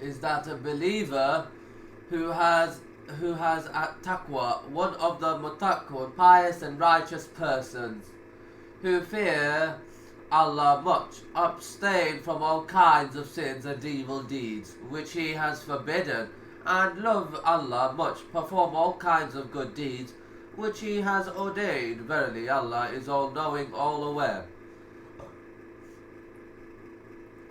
is that a believer who has at taqwa, one of the mutaqqun, pious and righteous persons, who fear Allah much, abstain from all kinds of sins and evil deeds which He has forbidden, and love Allah much, perform all kinds of good deeds which He has ordained. Verily Allah is all knowing, all aware.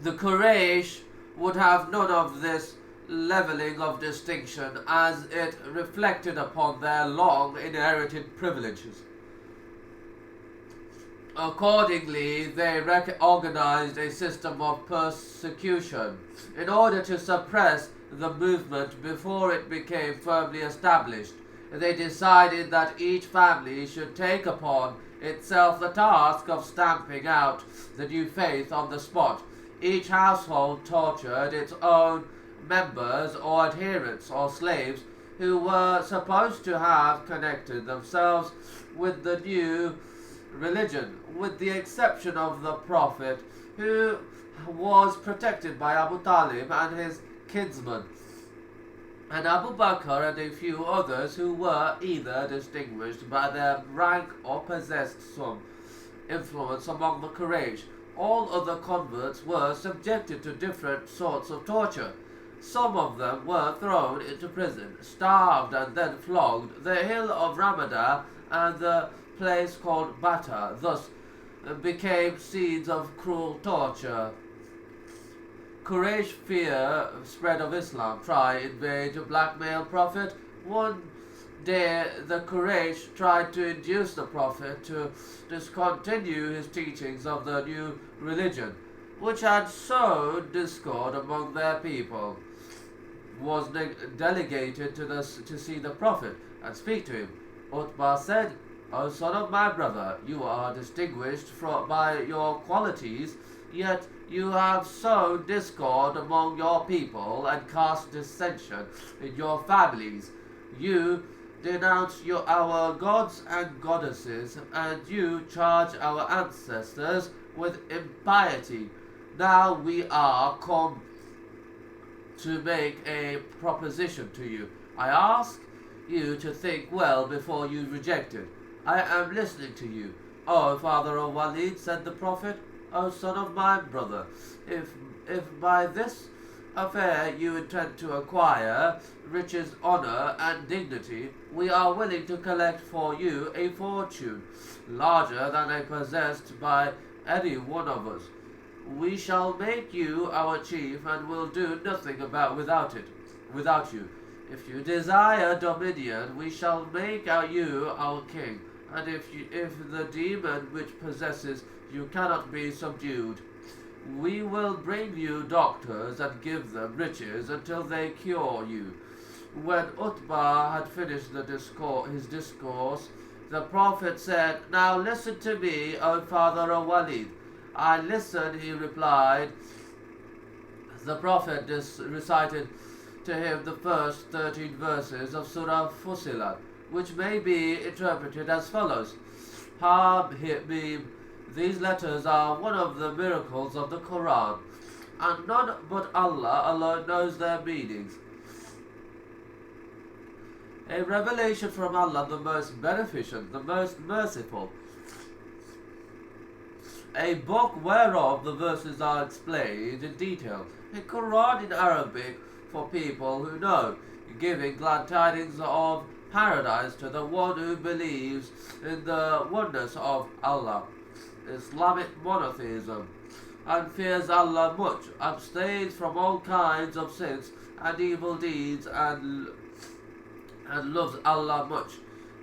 The Quraysh would have none of this levelling of distinction, as it reflected upon their long inherited privileges. Accordingly, they organized a system of persecution in order to suppress the movement before it became firmly established. They decided that each family should take upon itself the task of stamping out the new faith on the spot. Each household tortured its own members or adherents or slaves who were supposed to have connected themselves with the new religion, with the exception of the Prophet, who was protected by Abu Talib and his kinsmen, and Abu Bakr and a few others who were either distinguished by their rank or possessed some influence among the Quraysh. All other converts were subjected to different sorts of torture. Some of them were thrown into prison, starved and then flogged. The hill of Ramada and the place called Bata thus became scenes of cruel torture. Quraysh fear spread of Islam, try invade to blackmail Prophet. One day the Quraysh tried to induce the Prophet to discontinue his teachings of the new religion, which had sowed discord among their people. Was delegated to see the Prophet and speak to him. Utbah said, O son of my brother, you are distinguished by your qualities, yet you have sown discord among your people and cast dissension in your families. You denounce our gods and goddesses, and you charge our ancestors with impiety. Now we are come to make a proposition to you. I ask you to think well before you reject it. I am listening to you. O father of Walid, said the Prophet, O son of my brother, if by this affair you intend to acquire riches, honor, and dignity, we are willing to collect for you a fortune larger than is possessed by any one of us. We shall make you our chief and will do nothing without you. If you desire dominion, we shall make you our king, and if the demon which possesses you cannot be subdued, we will bring you doctors and give them riches until they cure you. When Utbah had finished his discourse, the Prophet said, Now listen to me, O father of Walid. I listen, he replied. The Prophet recited to him the first 13 verses of Surah Fussilat, which may be interpreted as follows. Mim. These letters are one of the miracles of the Quran, and none but Allah alone knows their meanings. A revelation from Allah, the most beneficent, the most merciful. A book whereof the verses are explained in detail. A Quran in Arabic for people who know, giving glad tidings of paradise to the one who believes in the oneness of Allah, Islamic monotheism, and fears Allah much, abstains from all kinds of sins and evil deeds, and loves Allah much,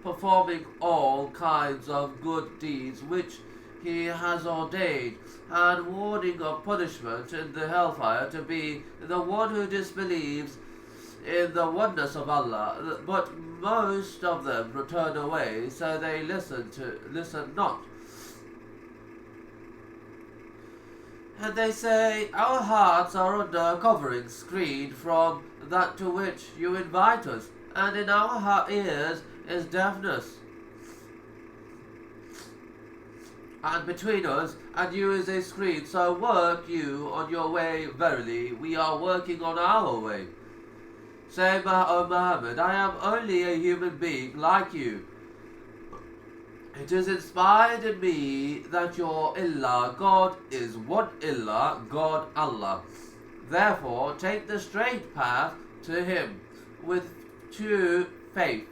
performing all kinds of good deeds which He has ordained, and warning of punishment in the hellfire to be the one who disbelieves in the oneness of Allah. But most of them return away, so they listen not. And they say, Our hearts are under a covering screened from that to which you invite us, and in our ears is deafness. and between us and you is a screen, so work you on your way verily, we are working on our way. Say, O Muhammad, I am only a human being like you. It is inspired in me that your Ilah, God, is one Ilah, God Allah. Therefore, take the straight path to Him with true faith.